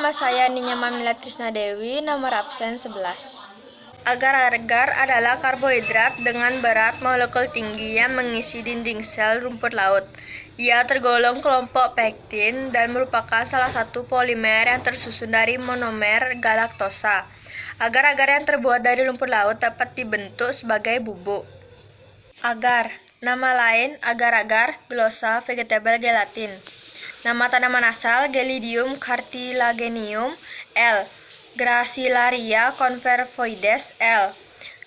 nama saya Ninya Mamila Trisna Dewi, nomor absen 11. Agar-agar adalah karbohidrat dengan berat molekul tinggi yang mengisi dinding sel rumput laut. Ia tergolong kelompok pektin dan merupakan salah satu polimer yang tersusun dari monomer galaktosa. Agar-agar yang terbuat dari rumput laut dapat dibentuk sebagai bubuk. Agar, nama lain agar-agar glossa vegetable gelatin. Nama tanaman asal Gelidium cartilaginum L. Gracilaria confervoides L.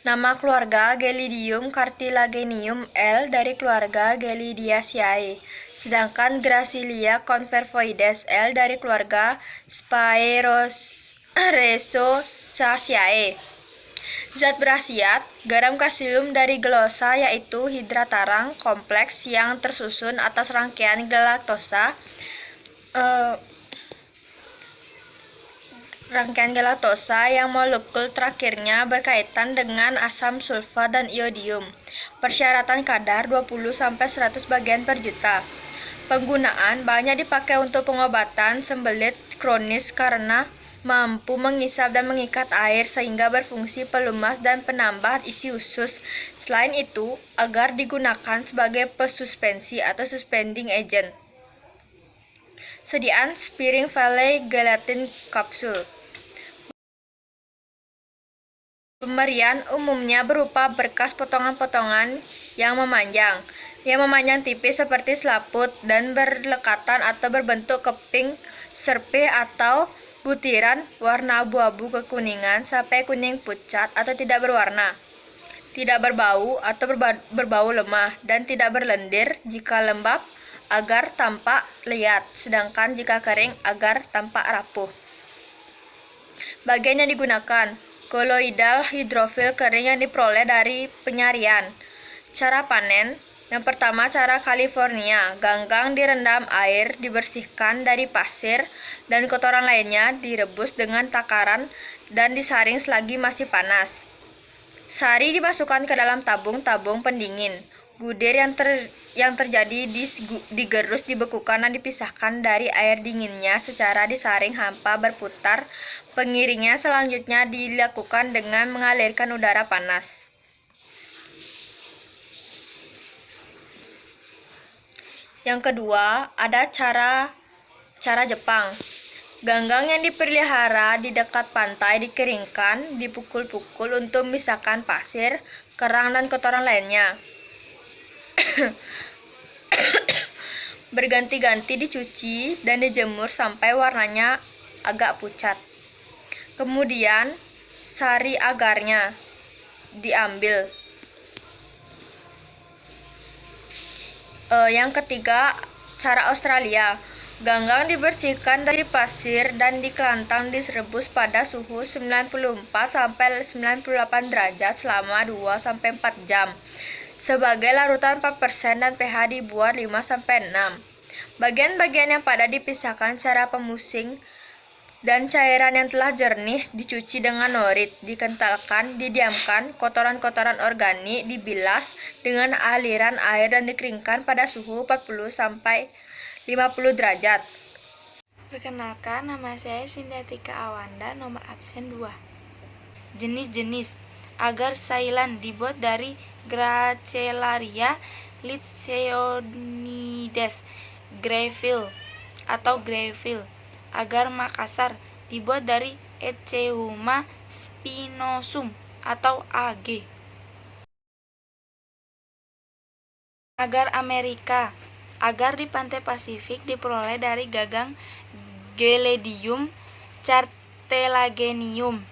Nama keluarga Gelidium cartilaginum L dari keluarga Gelidiaceae. Sedangkan Gracilia confervoides L dari keluarga Sphaerosaceae. Zat berkhasiat, garam kalsium dari glossa yaitu hidratarang kompleks yang tersusun atas rangkaian galaktosa. Rangkaian galaktosa yang molekul terakhirnya berkaitan dengan asam sulfat dan iodium. Persyaratan kadar 20-100 bagian per juta. Penggunaan banyak dipakai untuk pengobatan sembelit kronis karena mampu mengisap dan mengikat air sehingga berfungsi pelumas dan penambah isi usus. Selain itu, agar digunakan sebagai pesuspensi atau suspending agent. Sediaan Spring Valley Gelatin Capsule. Pemberian umumnya berupa berkas potongan-potongan yang memanjang tipis seperti selaput dan berlekatan atau berbentuk keping serpih atau butiran warna abu-abu kekuningan sampai kuning pucat atau tidak berwarna. Tidak berbau atau berbau lemah dan tidak berlendir. Jika lembab, agar tampak liat, sedangkan jika kering, agar tampak rapuh. Bagian yang digunakan, koloidal hidrofil kering yang diperoleh dari penyarian. Cara panen, yang pertama cara California, ganggang direndam air, dibersihkan dari pasir dan kotoran lainnya, direbus dengan takaran dan disaring selagi masih panas. Sari dimasukkan ke dalam tabung-tabung pendingin. Gudir yang terjadi digerus, dibekukan dan dipisahkan dari air dinginnya secara disaring hampa berputar. Pengiringnya selanjutnya dilakukan dengan mengalirkan udara panas. Yang kedua, ada cara Jepang. Ganggang yang dipelihara di dekat pantai dikeringkan, dipukul-pukul untuk memisahkan pasir, kerang, dan kotoran lainnya. Berganti-ganti dicuci dan dijemur sampai warnanya agak pucat. Kemudian, sari agarnya diambil. Yang ketiga, cara Australia. Ganggang dibersihkan dari pasir dan dikelantang direbus pada suhu 94-98 derajat selama 2-4 jam. Sebagai larutan 4% dan pH dibuat 5-6. Bagian-bagian yang padat dipisahkan secara pemusing dan cairan yang telah jernih dicuci dengan norit, dikentalkan, didiamkan, kotoran-kotoran organik dibilas dengan aliran air dan dikeringkan pada suhu 40-50 derajat. Perkenalkan, nama saya Sindatika Awanda, nomor absen 2. Jenis-jenis agar Ceylan dibuat dari Gracilaria litseonides, Greville atau Greville. Agar Makassar dibuat dari Echehuma spinosum atau AG. Agar Amerika, agar di pantai Pasifik diperoleh dari gagang Geledium cartelagenium,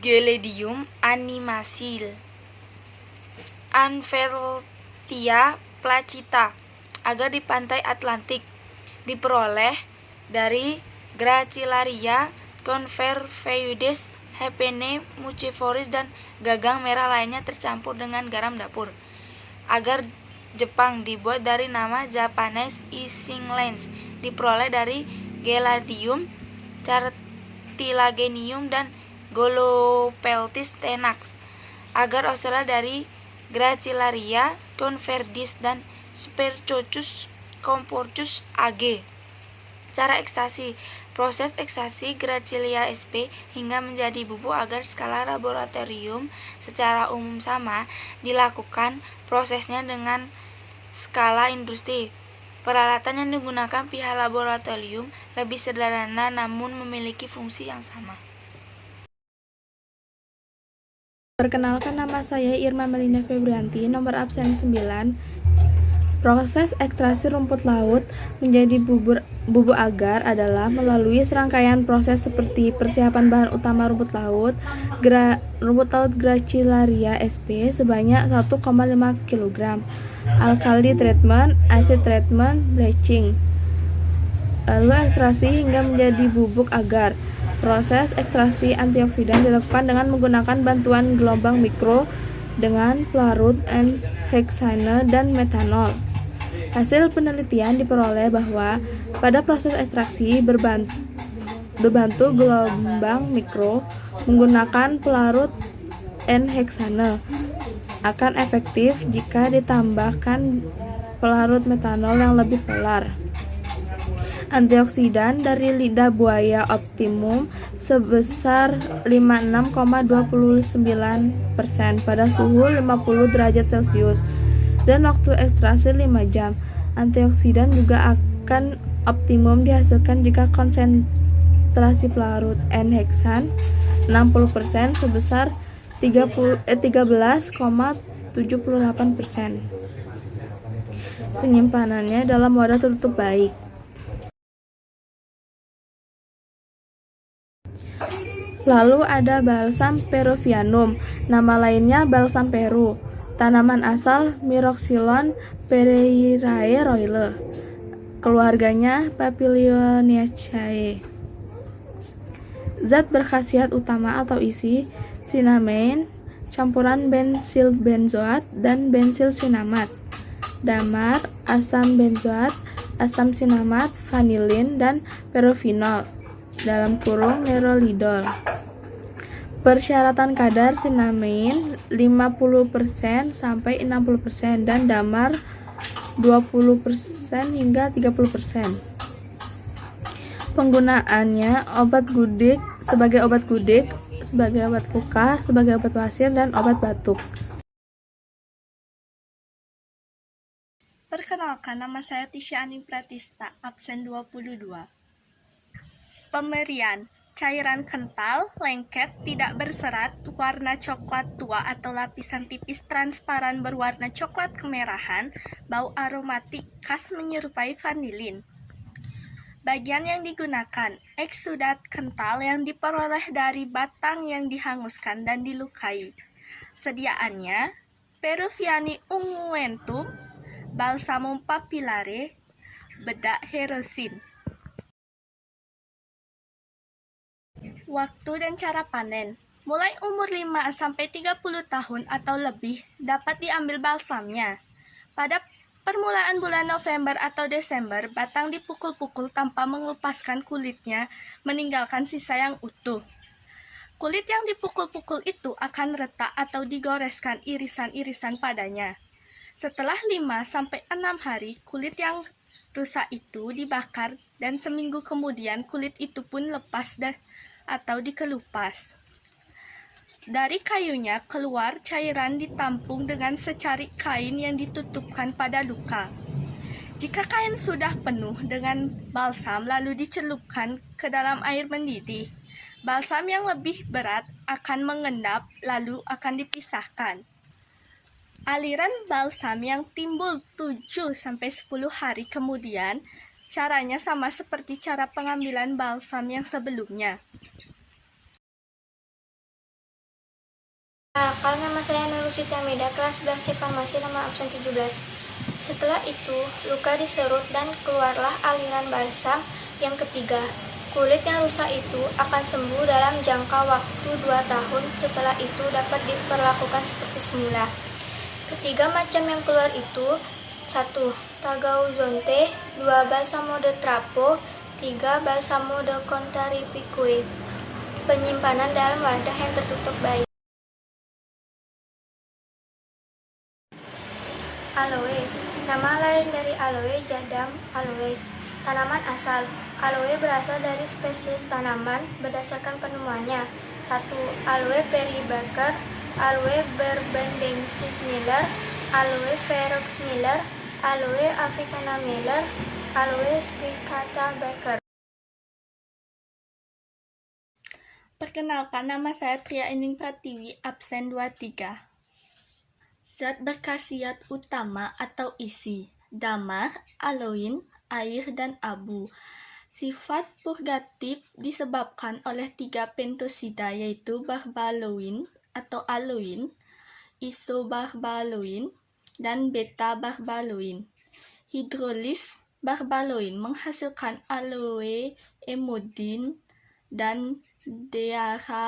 Geledium animasil. Anfeltia placita, agar di pantai Atlantik diperoleh dari Gracilaria confervoides, Hepene muciforis, dan gagang merah lainnya tercampur dengan garam dapur. Agar Jepang dibuat dari nama Japanese isinglaens, diperoleh dari Geladium cartilagenium dan Golopeltis tenax. Agar Australia dari Gracilaria converdis dan Spercochus comportus AG. Cara ekstraksi. Proses ekstraksi Gracillia sp hingga menjadi bubuk agar skala laboratorium secara umum sama, dilakukan prosesnya dengan skala industri. Peralatan yang digunakan pihak laboratorium lebih sederhana namun memiliki fungsi yang sama. Perkenalkan, nama saya Irma Melina Febrianti, nomor absen 9. Proses ekstraksi rumput laut menjadi bubuk agar adalah melalui serangkaian proses seperti persiapan bahan utama rumput laut Gracilaria sp sebanyak 1,5 kg, alkali treatment, acid treatment, bleaching, lalu ekstraksi hingga menjadi bubuk agar. Proses ekstraksi antioksidan dilakukan dengan menggunakan bantuan gelombang mikro dengan pelarut N-heksane dan metanol. Hasil penelitian diperoleh bahwa pada proses ekstraksi berbantu gelombang mikro menggunakan pelarut N-heksane akan efektif jika ditambahkan pelarut metanol yang lebih polar. Antioksidan dari lidah buaya optimum sebesar 56,29% pada suhu 50 derajat Celcius dan waktu ekstraksi 5 jam. Antioksidan juga akan optimum dihasilkan jika konsentrasi pelarut N-heksan 60% sebesar 13,78%. Penyimpanannya dalam wadah tertutup baik. Lalu ada balsam peruvianum, nama lainnya balsam Peru. Tanaman asal Myroxylon pereirae Royle. Keluarganya Papilionaceae. Zat berkhasiat utama atau isi cinnamon, campuran bensil benzoat dan bensil sinamat, damar, asam benzoat, asam sinamat, vanilin, dan perofinol (nerolidol). Persyaratan kadar cinnamon 50% sampai 60% dan damar 20% hingga 30%. Penggunaannya sebagai obat gudik, sebagai obat luka, sebagai obat wasir, dan obat batuk. Perkenalkan, nama saya Tisha Ani Pratista, absen 22. Pemberian: cairan kental, lengket, tidak berserat, warna coklat tua atau lapisan tipis transparan berwarna coklat kemerahan, bau aromatik khas menyerupai vanilin. Bagian yang digunakan: eksudat kental yang diperoleh dari batang yang dihanguskan dan dilukai. Sediaannya: Peruviani unguentum, Balsamum papillare, bedak herosin. Waktu dan cara panen: mulai umur 5-30 tahun atau lebih dapat diambil balsamnya. Pada permulaan bulan November atau Desember, batang dipukul-pukul tanpa mengelupaskan kulitnya, meninggalkan sisa yang utuh. Kulit yang dipukul-pukul itu akan retak atau digoreskan irisan-irisan padanya. Setelah 5-6 hari, kulit yang rusak itu dibakar dan seminggu kemudian kulit itu pun lepas atau dikelupas. Dari kayunya keluar cairan ditampung dengan secarik kain yang ditutupkan pada luka. Jika kain sudah penuh dengan balsam lalu dicelupkan ke dalam air mendidih, balsam yang lebih berat akan mengendap lalu akan dipisahkan. Aliran balsam yang timbul 7-10 hari kemudian, caranya sama seperti cara pengambilan balsam yang sebelumnya. Kalau nama saya Nurusita Meda, kelas 11 C Farmasi, nomor absen 17. Setelah itu, luka diserut dan keluarlah aliran balsam yang ketiga. Kulit yang rusak itu akan sembuh dalam jangka waktu 2 tahun. Setelah itu dapat diperlakukan seperti semula. Ketiga macam yang keluar itu: 1. Tagauzonte, 2. Balsamo de Trapo, 3. Balsamo de Contaripicuy. Penyimpanan dalam wadah yang tertutup baik. Aloe. Nama lain dari aloe jadam aloes. Tanaman asal. Aloe berasal dari spesies tanaman berdasarkan penemuannya. 1. Aloe peribaker, Aloe berbendensis Miller, Aloe ferox Miller, Aloe africana Miller, Aloe spicata Becker. Perkenalkan, nama saya Tria Ening Pratiwi, absen 23. Zat berkhasiat utama atau isi: damar, aloin, air, dan abu. Sifat purgatif disebabkan oleh 3 pentosida, yaitu barbaloin atau aloin, isobarbaloin, dan beta-barbaloin. Hidrolis barbaloin menghasilkan aloe emodin dan dearabinose.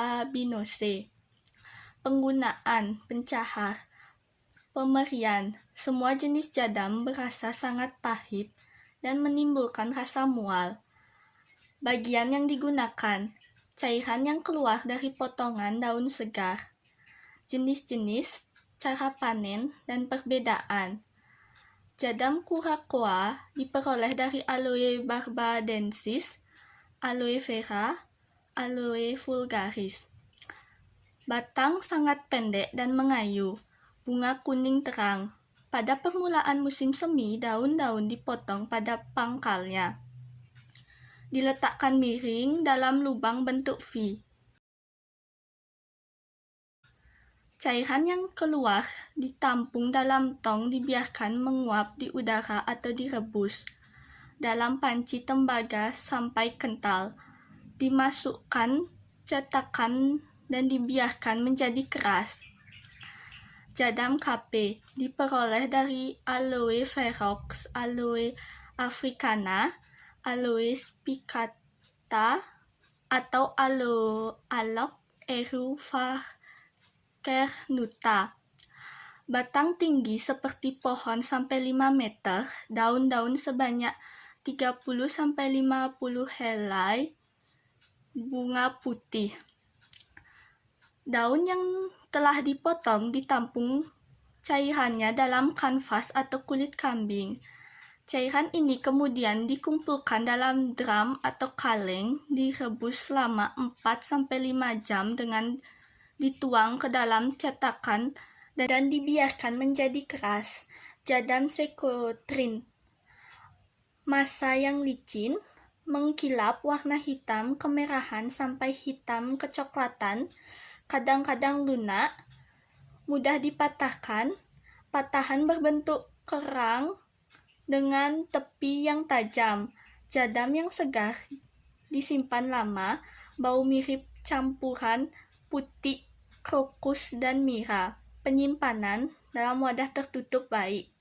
Penggunaan pencahar. Pemerian. Semua jenis jadam berasa sangat pahit dan menimbulkan rasa mual. Bagian yang digunakan: cairan yang keluar dari potongan daun segar. Jenis-jenis, cara panen, dan perbedaan. Jadam curacoa diperoleh dari Aloe barbadensis, Aloe vera, Aloe vulgaris. Batang sangat pendek dan mengayu. Bunga kuning terang. Pada permulaan musim semi, daun-daun dipotong pada pangkalnya. Diletakkan miring dalam lubang bentuk V. Cairan yang keluar ditampung dalam tong, dibiarkan menguap di udara atau direbus dalam panci tembaga sampai kental. Dimasukkan cetakan dan dibiarkan menjadi keras. Jadam KP diperoleh dari Aloe ferox, Aloe africana, Aloe spicata, atau Aloe erufacernuta. Batang tinggi seperti pohon sampai 5 meter, daun-daun sebanyak 30-50 helai, bunga putih. Daun yang telah dipotong ditampung cairannya dalam kanvas atau kulit kambing. Cairan ini kemudian dikumpulkan dalam drum atau kaleng, direbus selama 4-5 jam dengan dituang ke dalam cetakan dan dibiarkan menjadi keras. Jadam sekotrin. Massa yang licin, mengkilap, warna hitam kemerahan sampai hitam kecoklatan, kadang-kadang lunak, mudah dipatahkan. Patahan berbentuk kerang dengan tepi yang tajam. Jadam yang segar disimpan lama, bau mirip campuran putih krokus dan mira. Penyimpanan dalam wadah tertutup baik.